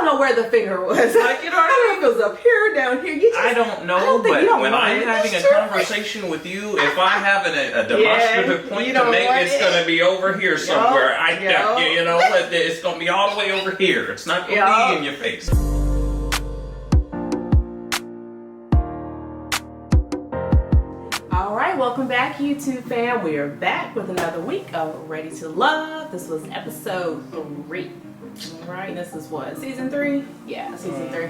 don't know where the finger was. Like, you know what I don't know if it was up here, down here. I don't know, but when I'm having a conversation with you, if I have a demonstrative point to make, it's going to be over here somewhere. You know, it's going to be all the way over here. It's not going to be in your face. Welcome back, YouTube fam. We are back with another week of Ready to Love. This was episode 3. Alright, this is what? Season 3? Yeah, season 3.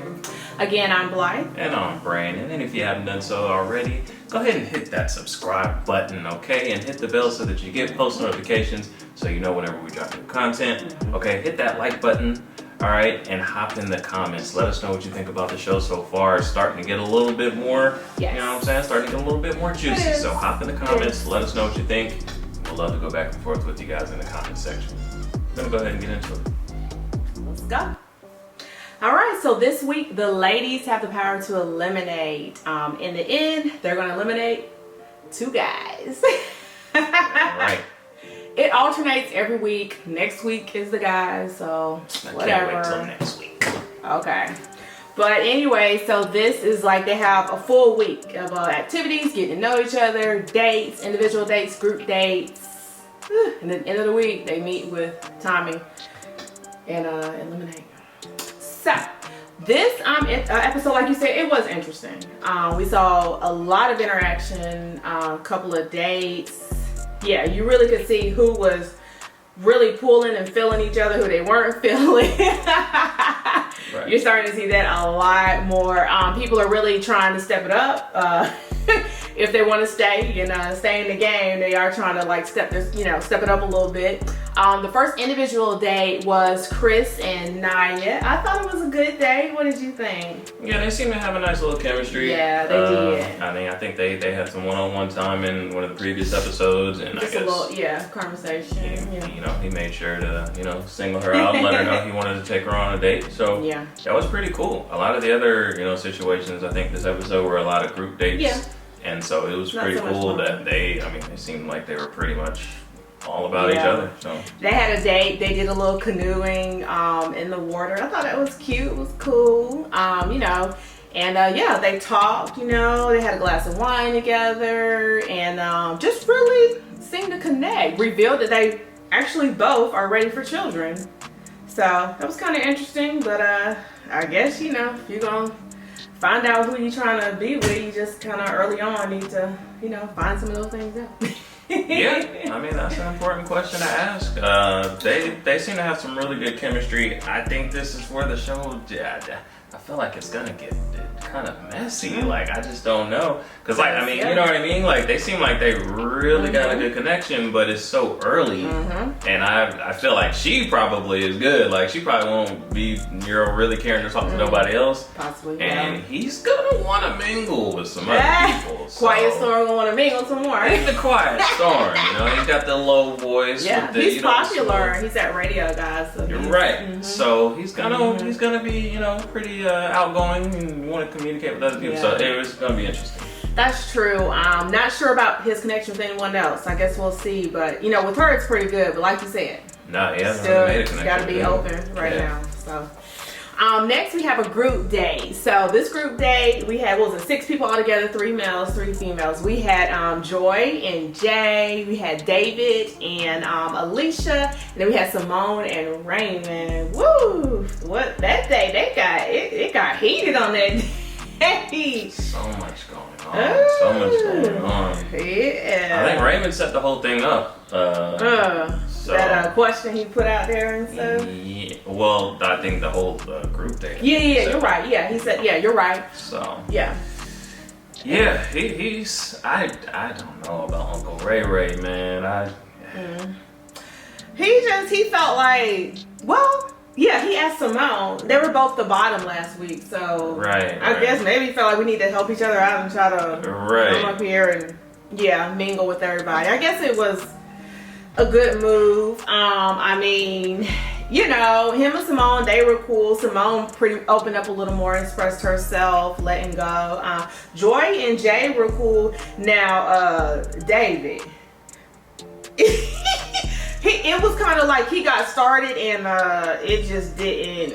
Again, I'm Blythe. And I'm Brandon. And if you haven't done so already, go ahead and hit that subscribe button, okay? And hit the bell so that you get post notifications so you know whenever we drop new content. Okay, hit that like button. All right, and hop in the comments. Let us know what you think about the show so far. It's starting to get a little bit more, you know what I'm saying? Starting to get a little bit more juicy. So hop in the comments. Let us know what you think. We'd love to go back and forth with you guys in the comment section. I'm going to go ahead and get into it. Let's go. All right, so this week, the ladies have the power to eliminate. In the end, they're going to eliminate 2 guys. All right. It alternates every week. Next week is the guys, so whatever. I can't wait till next week. Okay. But anyway, so this is like they have a full week of activities, getting to know each other, dates, individual dates, group dates. And at the end of the week, they meet with Tommy and eliminate. So this episode, like you said, it was interesting. We saw a lot of interaction, a couple of dates. Yeah, you really could see who was really pulling and feeling each other, who they weren't feeling. Right. You're starting to see that a lot more. People are really trying to step it up. If they want to stay in the game, they are trying to like step it up a little bit. The first individual date was Chris and Naya. I thought it was a good date. What did you think? Yeah, they seem to have a nice little chemistry. Yeah, they did. I think they had some one-on-one time in one of the previous episodes, and just I guess a little conversation. He made sure to single her out and let her know he wanted to take her on a date. So yeah, that was pretty cool. A lot of the other situations, I think this episode were a lot of group dates. Yeah. And so it was pretty cool that they seemed like they were pretty much all about each other. So they had a date. They did a little canoeing in the water. I thought that was cute. It was cool. And they talked. They had a glass of wine together, and just really seemed to connect. Revealed that they actually both are ready for children. So that was kind of interesting. But I guess if you're gonna find out who you're trying to be with, you just kind of early on need to find some of those things out. Yeah, that's an important question to ask. They seem to have some really good chemistry. I think this is where the show, I feel like it's gonna get kind of messy. Like, I just don't know, because you know what I mean? Like, they seem like they really got a good connection, but it's so early, and I feel like she probably is good. Like, she probably won't be really caring to talk to nobody else. Possibly. And he's gonna want to mingle with some other people. So. Quiet Storm gonna want to mingle some more. He's the quiet storm. He's got the low voice. Yeah, with the, he's popular. He's that radio guy. So you're right. So he's gonna be pretty outgoing and want to communicate with other people. Yeah. So it was gonna be interesting. That's true. I'm not sure about his connection with anyone else. I guess we'll see. But with her, it's pretty good. But like you said, still made a connection. Got to be open right now. So. Next we have a group date. So this group date, we had 6 people all together, 3 males, 3 females. We had Joy and Jay, we had David and Alicia, and then we had Simone and Raymond. Woo! What that day it got heated on that day. So much going on. Yeah. I think Raymond set the whole thing up. That question he put out there and stuff? Yeah, well, I think the whole group date. Yeah, you're right. Yeah, he said, yeah, you're right. So. Yeah. Yeah, he's, I don't know about Uncle Ray, man. He felt like, he asked Simone. They were both the bottom last week, so. I guess maybe he felt like we need to help each other out and try to come up here and, mingle with everybody. I guess it was a good move. Him and Simone, they were cool. Simone pretty opened up a little more, expressed herself, letting go. Joy and Jay were cool. Now, David, it was kind of like he got started and it just didn't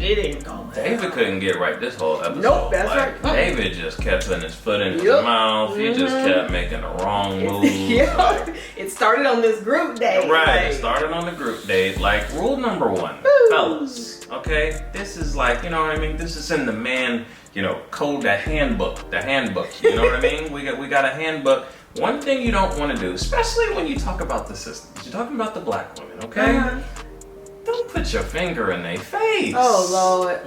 it didn't go. David couldn't get right this whole episode. Nope, that's like, right. David just kept putting his foot in his mouth. He just kept making the wrong moves. Yeah, like, it started on this group date. right, it started on the group date. Like, rule number 1, fellas, okay? This is like, you know what I mean? This is in the man, you know, code, the handbook, you know what I mean? We got a handbook. One thing you don't want to do, especially when you talk about the sisters, you're talking about the black women, okay? Don't put your finger in their face. Oh, Lord.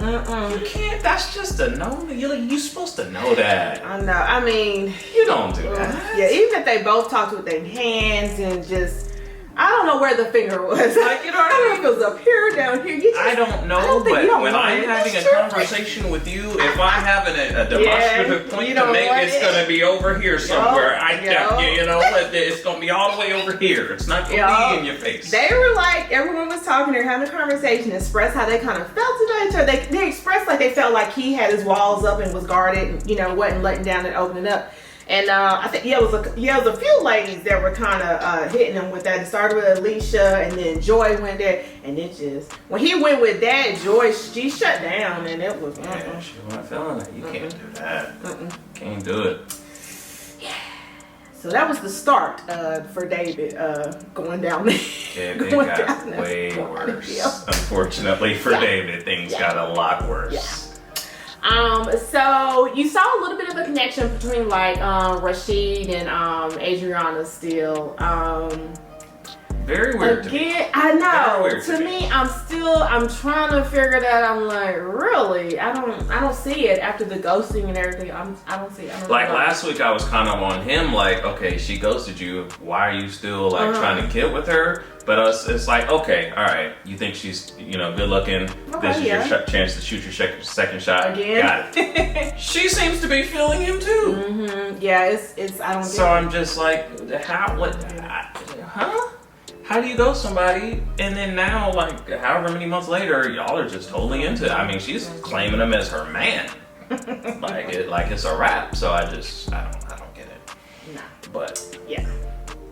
You can't, that's just a no. You're supposed to know that. I know. I mean, You don't do that. yeah, even if they both talked with their hands and just, I don't know where the finger was. Like, you know what I mean? If it was up here, down here. You just, I don't know, but when I'm having a conversation with you, if I'm having a demonstrative point to make, it's going to be over here somewhere. You know, it's going to be all the way over here. It's not going to be in your face. They were like, everyone was talking, they're having a conversation, expressed how they kind of felt about each other. They expressed like they felt like he had his walls up and was guarded, and, you know, wasn't letting down and opening up. And I think it was a few ladies that were kind of hitting him with that. It started with Alicia, and then Joy went there, and it just, when he went with that, Joy, she shut down, and it was yeah, she wasn't feeling it. You can't do that. Can't do it. Yeah. So that was the start for David going down there. Yeah, it got way worse. Unfortunately for David, things got a lot worse. Yeah. So you saw a little bit of a connection between like Rasheed and Adriana still. Very weird. Again, I know. Very weird To me, I'm trying to figure that. I'm like, really? I don't see it after the ghosting and everything. I don't see it. Like last week, I was kind of on him. Like, okay, she ghosted you. Why are you still like trying to get with her? But it's like, okay, all right. You think she's, you know, good looking. Okay, this is your chance to shoot your second shot. Again. Got it. She seems to be feeling him too. Yeah, it's. I don't. So I'm just like, how? What? Huh? How do you go somebody and then now, like, however many months later, y'all are just totally into it? I mean, she's claiming him as her man, like it's a wrap. So I don't get it. Nah. But yeah,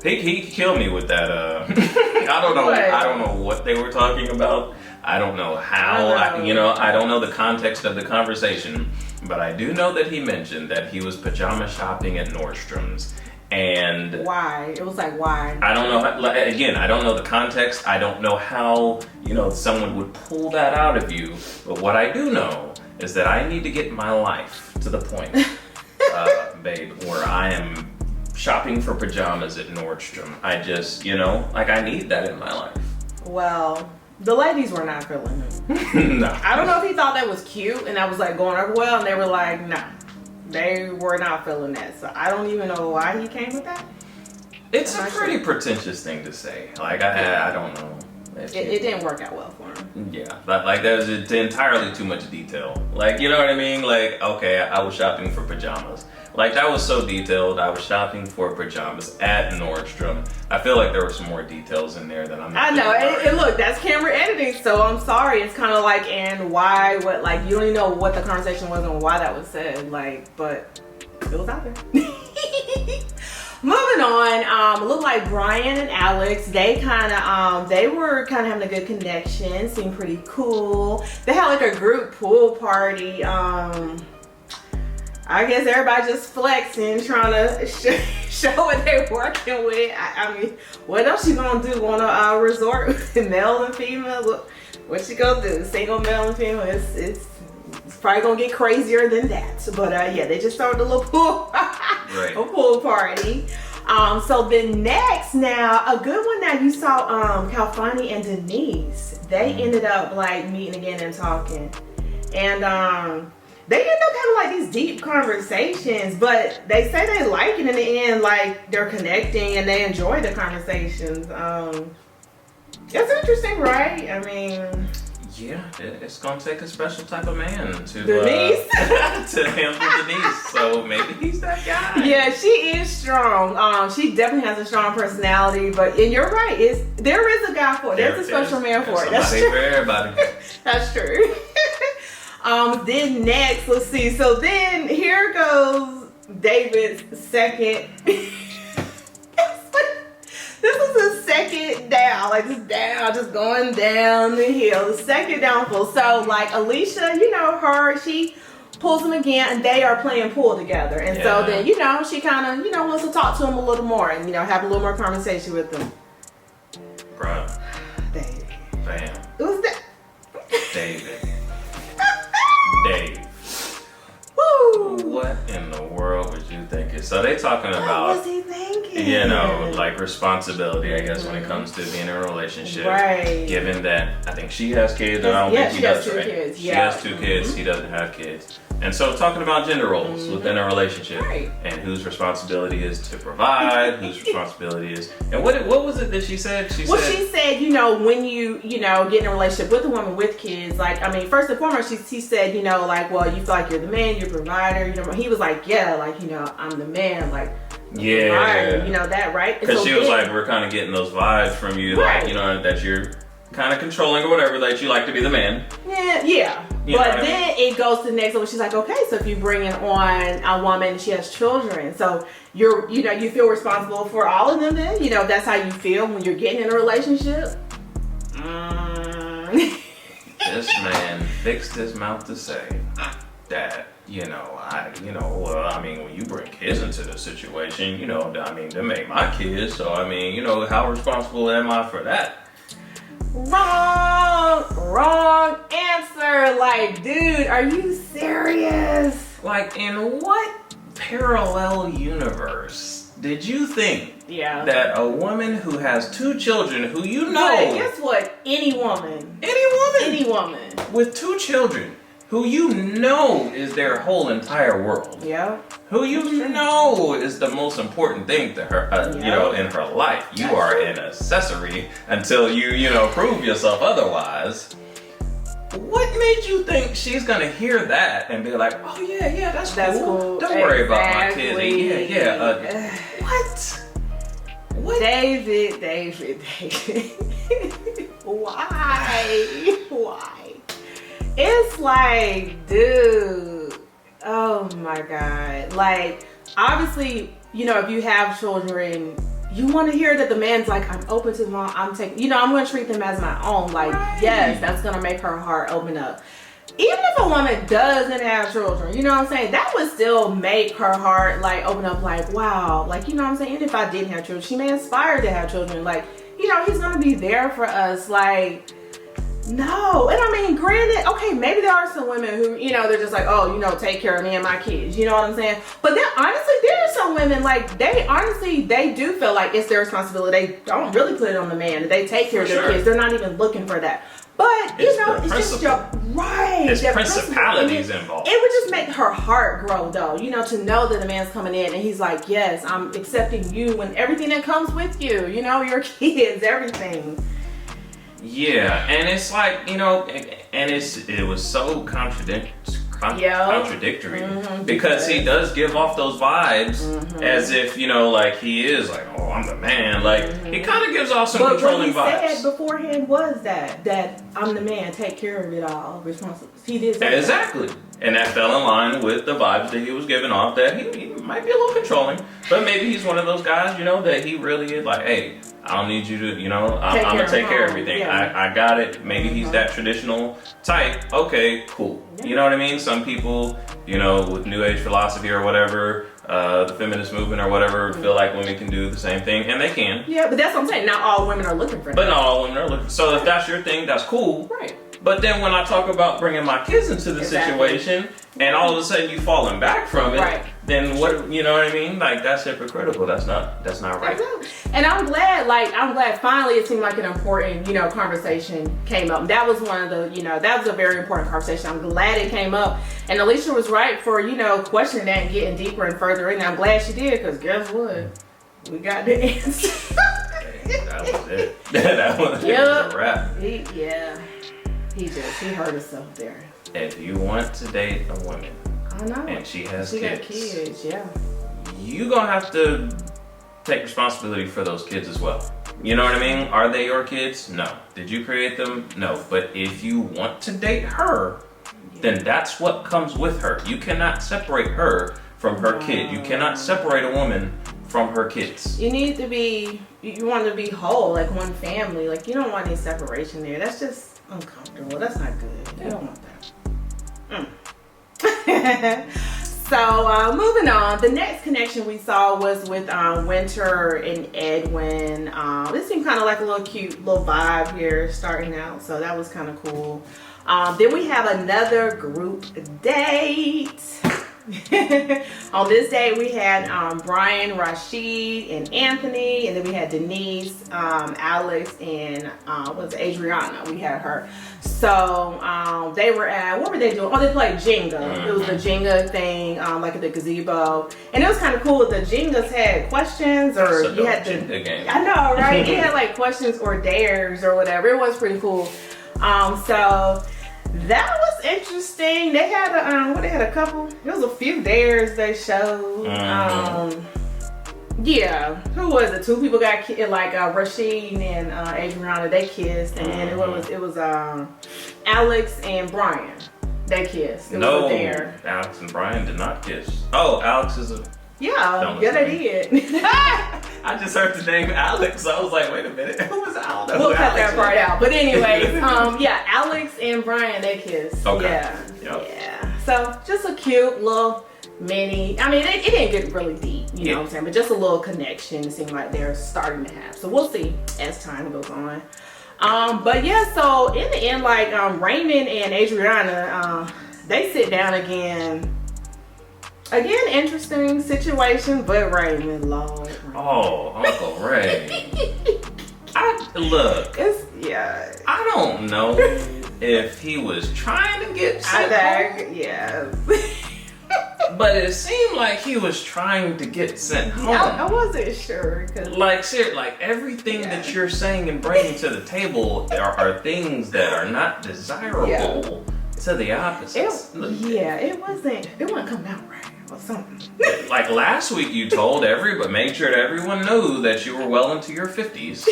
he killed me with that. I don't know. I don't know what they were talking about. I don't know how. I don't know the context of the conversation, but I do know that he mentioned that he was pajama shopping at Nordstrom's. And why? It was like, why? I don't know. Again, I don't know the context. I don't know how, you know, someone would pull that out of you. But what I do know is that I need to get my life to the point, babe, where I am shopping for pajamas at Nordstrom. I just, you know, like I need that in my life. Well, the ladies were not feeling him. No. I don't know if he thought that was cute and that was like going over well, and they were like, no. They were not feeling that, so I don't even know why he came with that. It's a pretty pretentious thing to say. Like I don't know. It didn't work out well for him. Yeah, but like there's entirely too much detail. Like, you know what I mean? Like, okay, I was shopping for pajamas. Like that was so detailed. I was shopping for pajamas at Nordstrom. I feel like there were some more details in there that I'm not. I know, and look, that's camera editing, so I'm sorry. It's kind of like, and why, what, like you don't even know what the conversation was and why that was said. Like, but it was out there. Moving on, it looked like Brian and Alex, they were kind of having a good connection, seemed pretty cool. They had like a group pool party. I guess everybody just flexing, trying to show what they're working with. I mean, what else you gonna do on a resort with male and female? What you gonna do? Single male and female? It's probably gonna get crazier than that. But yeah, they just started a little pool, a pool party. So then next, now a good one. Now you saw Calfani and Denise. They ended up like meeting again and talking, and they end up having like these deep conversations, but they say they like it in the end, like they're connecting and they enjoy the conversations. That's interesting, right? I mean, yeah, it's gonna take a special type of man to Denise to handle Denise. So maybe he's that guy. Yeah, she is strong. She definitely has a strong personality, and you're right. There is a guy for it. There's a special man for it. That's true. For everybody. That's true. Then next, let's see. So then here goes David's second. This was his second down, like just going down the hill, the second downfall. So like Alicia, she pulls him again, and they are playing pool together. And so then, she kind of, wants to talk to him a little more and, have a little more conversation with him. Bruh. David. Bam. Who's that? David. Dave. Woo! What in the world was you thinking? So they talking about, what was he thinking? like responsibility, I guess, when it comes to being in a relationship. Right. Given that I think she has kids, and I don't think he does, two right? kids. She has 2 kids, he doesn't have kids. And so talking about gender roles within a relationship, Right. and whose responsibility is to provide, whose responsibility is, and what was it that she said? She said, when you, get in a relationship with a woman with kids, like, I mean, first and foremost, she said, like, well, you feel like you're the man, you're the provider, he was like, yeah, like, I'm the man, like, yeah, provider, that, right? Because she was like, we're kind of getting those vibes from you, right. like, that you're kind of controlling or whatever, that you like to be the man. Yeah. But then it goes to the next level. She's like, okay, so if you bring in on a woman and she has children, so you feel responsible for all of them then? That's how you feel when you're getting in a relationship? This man fixed his mouth to say that, when you bring kids into the situation, they make my kids, so how responsible am I for that? Wrong answer. Like, dude, are you serious? Like, in what parallel universe did you think that a woman who has 2 children who But guess what? Any woman with 2 children who is their whole entire world. Yeah. Who is the most important thing to her, in her life. You are an accessory until you, prove yourself otherwise. What made you think she's gonna hear that and be like, oh yeah, that's cool. Don't worry about my kids. Yeah. What? David. Why? It's like, dude, oh my God. Like, obviously, if you have children, you want to hear that the man's like, I'm open to them all. I'm taking, I'm going to treat them as my own. Like, right. Yes, that's going to make her heart open up. Even if a woman doesn't have children, that would still make her heart like open up, like, wow. Like, even if I didn't have children, she may aspire to have children. Like, he's going to be there for us. Like, no. And granted, okay, maybe there are some women who, they're just like, oh, take care of me and my kids. You know what I'm saying? But then honestly, there are some women, like, they do feel like it's their responsibility. They don't really put it on the man. They take care of their kids. They're not even looking for that. But, it's just right. There's principalities involved. It would just make her heart grow, though, to know that the man's coming in and he's like, yes, I'm accepting you and everything that comes with you, your kids, everything. Yeah, and it's like, and it was so contradictory because he does give off those vibes as if, like he is like, oh, I'm the man. Like, he kind of gives off some controlling vibes. But what he said beforehand was that I'm the man, take care of it all, responsible. He did say exactly. And that fell in line with the vibes that he was giving off, that he might be a little controlling, but maybe he's one of those guys, that he really is like, hey, I don't need you to, I'm gonna take care of everything. Yeah. I got it. Maybe he's that traditional type. Okay, cool. Yeah. You know what I mean? Some people, with New Age philosophy or whatever, the feminist movement or whatever, feel like women can do the same thing, and they can. Yeah, but that's what I'm saying. Not all women are looking for that. But not all women are looking. So if that's your thing, that's cool. Right. But then when I talk about bringing my kids into the situation, and all of a sudden you falling back from it, then what? You know what I mean? Like, that's hypocritical. That's not right. And I'm glad finally it seemed like an important, conversation came up. That was one of the, that was a very important conversation. I'm glad it came up. And Alicia was right for, questioning that and getting deeper and further in. I'm glad she did, because guess what? We got the answer. That was it. That was a wrap. He hurt himself there. If you want to date a woman, I know, and she got kids, you gonna have to take responsibility for those kids as well. You know what I mean? Are they your kids? No. Did you create them? No. But if you want to date her, then that's what comes with her. You cannot separate her from her kid. You cannot separate a woman from her kids. You need to be, you want to be whole, like one family. Like, you don't want any separation there. That's just uncomfortable. That's not good. You don't want that. So, moving on. The next connection we saw was with Winter and Edwin. This seemed kind of like a little cute little vibe here starting out. So that was kind of cool. Then we have another group date. On this day we had Brian, Rasheed, and Anthony, and then we had Denise, Alex, and Adriana. We had her. So they were at, what were they doing? Oh, they played Jenga. It was the Jenga thing, like at the gazebo, and it was kind of cool. The Jengas had questions, or you had to. Game. I know, right? It had like questions or dares or whatever. It was pretty cool. So that was interesting. They had a couple. There was a few dares they showed. Yeah, who was it? Two people got like Rasheed and Adriana. They kissed, and then it was Alex and Brian. They kissed. It was a dare. Alex and Brian did not kiss. Oh, Alex is a. Yeah, they did. I just heard the name Alex, so I was like, wait a minute, who was Alex? We'll cut that part out. But anyways, yeah, Alex and Brian, they kissed. Okay. Yeah. So just a cute little mini. I mean, it didn't get really deep, you know what I'm saying? But just a little connection. It seemed like they're starting to have. So we'll see as time goes on. But yeah, so in the end, like Raymond and Adriana, they sit down again. Again, interesting situation, but Raymond, Lord. Oh, Uncle Ray. Look. I don't know if he was trying to get sent home. Yeah. But it seemed like he was trying to get sent home. I wasn't sure. Like everything that you're saying and bringing to the table are things that are not desirable to the opposites. It wasn't coming out right. Or something. Like last week you told made sure that everyone knew that you were well into your 50s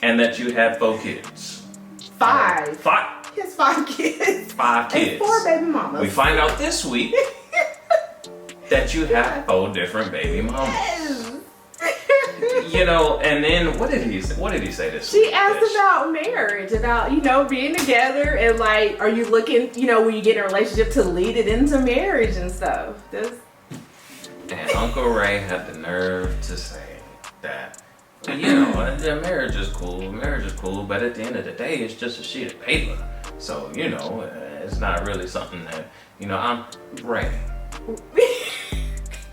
and that you had 4 kids. 5. 5? He has 5 kids. 5 kids. And 4 baby mamas. We find out this week that you have 4 different baby mamas. Yes. You know, and then what did he say this week? She asked about marriage, about, being together, and like, are you looking, when you get in a relationship to lead it into marriage and stuff. And Uncle Ray had the nerve to say that, the marriage is cool, but at the end of the day, it's just a sheet of paper. So, it's not really something that, I'm Ray.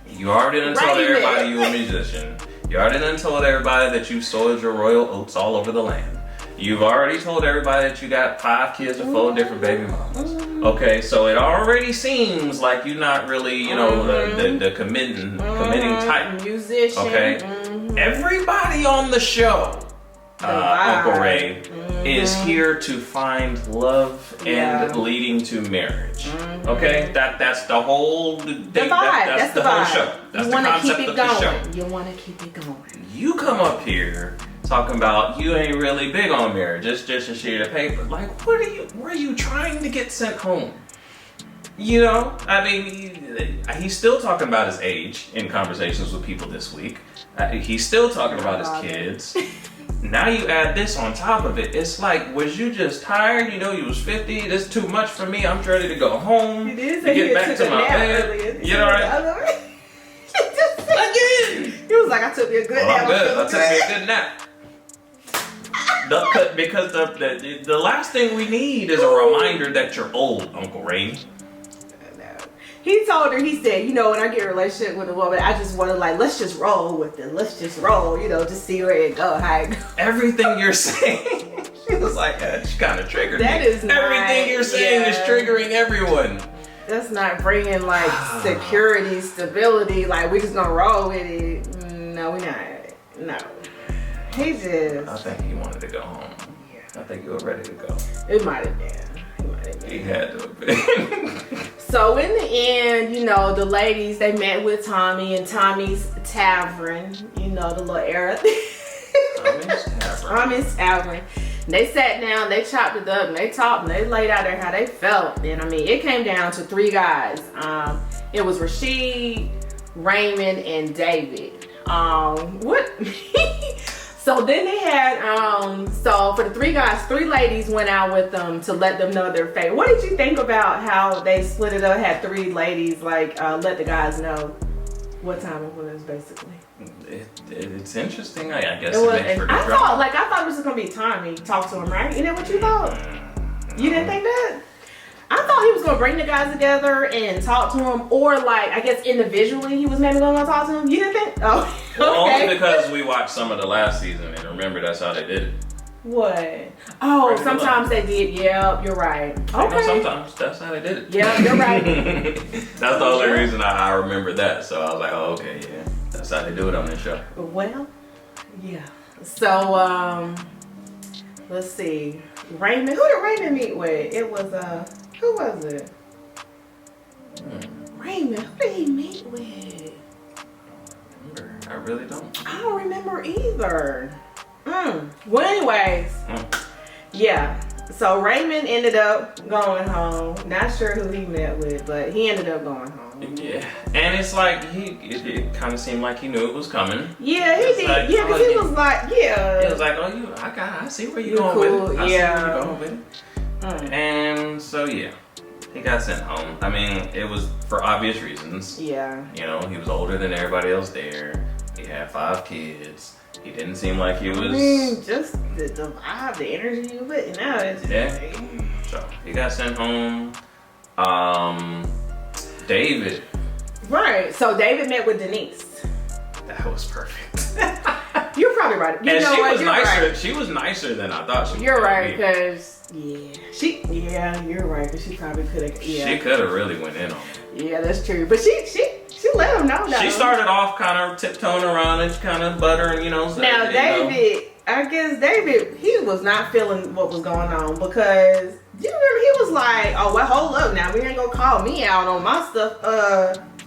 You already done told everybody you a musician. You already done told everybody that you sowed your royal oats all over the land. You've already told everybody that you got 5 kids and 4 different baby mamas. Okay, so it already seems like you're not really, the committing type. Musician. Okay, everybody on the show, Uncle Ray, is here to find love and leading to marriage. Okay, that's the whole thing. That's the whole show. That's the concept of the show. You want to keep it going. You come up here talking about you ain't really big on marriage. It's just a sheet of paper. Like, where are you trying to get sent home? I mean, he's still talking about his age in conversations with people this week. He's still talking about his kids. Now you add this on top of it. It's like, was you just tired? You was 50. This is too much for me. I'm ready to go home. He did say get back to my bed. You know what? He was like, I took me a good nap. I'm good. I took me a good nap. Because the last thing we need is a reminder that you're old, Uncle Ray. He told her, he said, when I get in a relationship with a woman, I just want to let's just roll with it. Let's just roll, just see where it go, how it go. Everything you're saying, she was like, she kind of triggered me. That is not, everything you're saying is triggering everyone. That's not bringing security, stability. Like, we just gonna roll with it. No, we not. No. He just. I think he wanted to go home. Yeah. I think you were ready to go. It might have been. He had to have been. So in the end, the ladies, they met with Tommy and Tommy's Tavern, the little era. Tommy's Tavern. They sat down, they chopped it up, and they talked, and they laid out there how they felt. And I mean, it came down to 3 guys. It was Rasheed, Raymond, and David. What? So then they had, so for the 3 guys, 3 ladies went out with them to let them know their fate. What did you think about how they split it up, had 3 ladies, like, let the guys know what time it was, basically? It's interesting. I guess it makes for good I thought it was just gonna be Tommy talk to him, right? Isn't that what you thought? You didn't think that? I thought he was gonna bring the guys together and talk to them, or like, I guess individually he was maybe gonna talk to them. You didn't think? Oh, okay. Well, only because we watched some of the last season and remember that's how they did it. What? Oh, right, sometimes they did. Yeah, you're right. Okay. Sometimes that's how they did it. Yeah, you're right. That's the only reason I remember that. So I was like, oh, okay, yeah, that's how they do it on this show. Well, yeah. So let's see. Raymond. Who did Raymond meet with? It was who was it? Raymond. Who did he meet with? I really don't. I don't remember either. Well, anyways, yeah. So Raymond ended up going home. Not sure who he met with, but he ended up going home. Yeah, and it's like it kind of seemed like he knew it was coming. Yeah, he did. Like, yeah, because he was like, yeah. He was like, oh, I see where you're going with it. I see where you're going with it. And so yeah, he got sent home. I mean, it was for obvious reasons. Yeah. You know, he was older than everybody else there. He had 5 kids. He didn't seem like he was. I mean, just the vibe, the energy of it, and now it's So he got sent home. David. Right. So David met with Denise. That was perfect. You're probably right. You and know she what? was You're nicer. Right. She was nicer than I thought she was. You're right, because you're right, because she probably could have. Yeah. She could have really went in on it. Yeah, that's true. But she let him know. She started off kind of tiptoeing around and kind of buttering, you know. Now David, I guess David, he was not feeling what was going on, because you remember he was like, "Oh well, hold up, now we ain't gonna call me out on my stuff."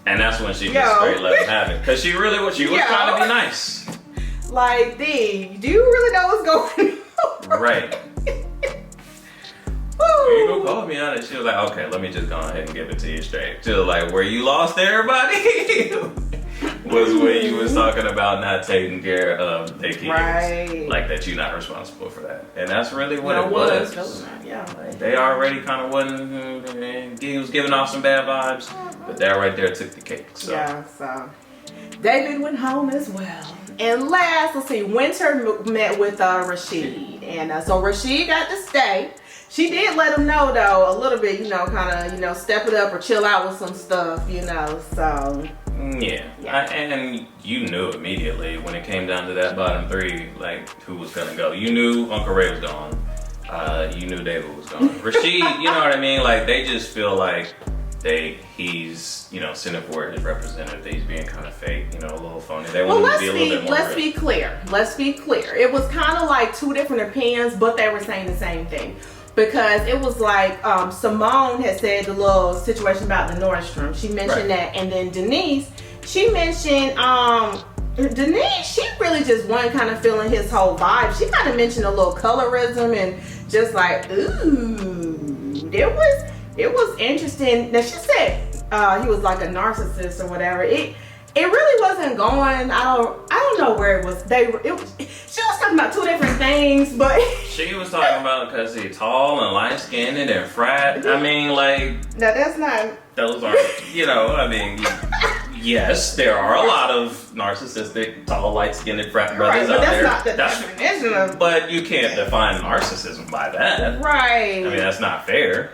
And that's when she just straight let him have it, because she really was trying to be nice. Like, D, do you really know what's going on? Right. You gonna call me on it? She was like, okay, let me just go ahead and give it to you straight. She was like, where you lost everybody was when you was talking about not taking care of their kids. Right. Like that you're not responsible for that. And that's really what it was. Yeah. Like, they already kind of wasn't, he was giving off some bad vibes, but that right there took the cake. So. Yeah, so David went home as well. And last, let's see, Winter met with Rasheed. And so Rasheed got to stay. She did let him know, though, a little bit, you know, kind of, step it up or chill out with some stuff, so. Yeah. And you knew immediately when it came down to that bottom 3, like, who was going to go. You knew Uncle Ray was gone. You knew David was gone. Rasheed, you know what I mean? Like, they just feel like he's, sending for his representative. He's being kind of fake, a little phony. They want him to be a little bit more Let's be clear. It was kind of like 2 different opinions, but they were saying the same thing. Because it was like Simone had said the little situation about the Nordstrom. She mentioned that, and then Denise, she mentioned she really just wasn't kind of feeling his whole vibe. She kind of mentioned a little colorism and just like, ooh, it was interesting. Now she said he was like a narcissist or whatever. It really wasn't going. I don't know where it was. She was talking about 2 different things, but she was talking about because he's tall and light skinned and frat. I mean, like, no, that's not. Those aren't. Yes, there are a lot of narcissistic, tall, light skinned frat brothers out there. Not the definition of. But you can't define narcissism by that. Right. I mean, that's not fair.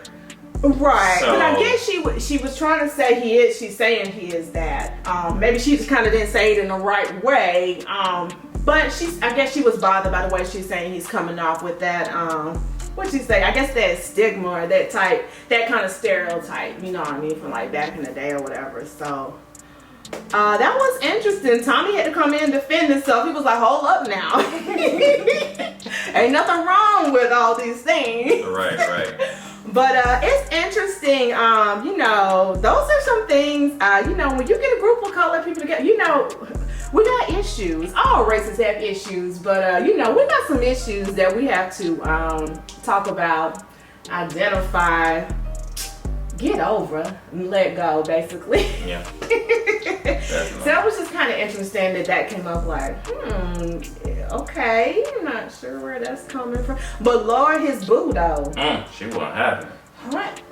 Right, so, but I guess she was trying to say he is. She's saying he is that. Maybe she just kind of didn't say it in the right way. But I guess she was bothered by the way she's saying he's coming off with that. What'd she say? I guess that stigma or that kind of stereotype. You know what I mean, from like back in the day or whatever. So that was interesting. Tommy had to come in and defend himself. He was like, "Hold up now, ain't nothing wrong with all these things." Right. But it's interesting, those are some things, when you get a group of colored people together, we got issues. All races have issues, but, we got some issues that we have to talk about, identify, get over, and let go, basically. Yeah. So that was just kind of interesting that came up like, okay, I'm not sure where that's coming from. But Lord, his boo though. She wasn't having it. What?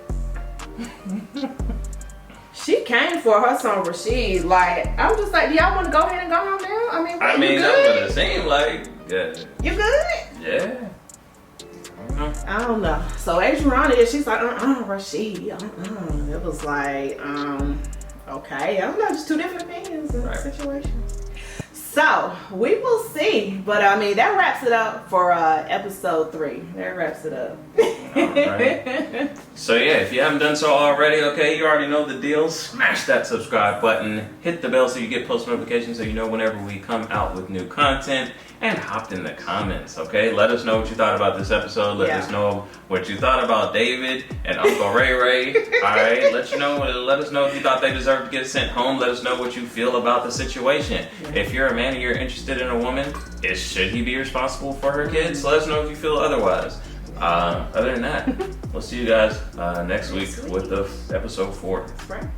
She came for her son Rasheed. Like, I'm just like, do y'all want to go ahead and go home now? I mean, you that's good? what it seemed like. Yeah. You good? Yeah. I don't know. So Adriana, she's like, Rasheed, It was like, okay, I don't know, just two different opinions in situations. So we will see, but I mean that wraps it up for episode 3. That wraps it up. Alright. So yeah, if you haven't done so already, okay, you already know the deal. Smash that subscribe button, hit the bell so you get post notifications so you know whenever we come out with new content, and hop in the comments, okay? Let us know what you thought about this episode. Let us know what you thought about David and Uncle Ray Ray. Alright, let us know if you thought they deserved to get sent home. Let us know what you feel about the situation. If you're a man and you're interested in a woman, should he be responsible for her kids? Let us know if you feel otherwise. Other than that, we'll see you guys next week with the episode 4. Right.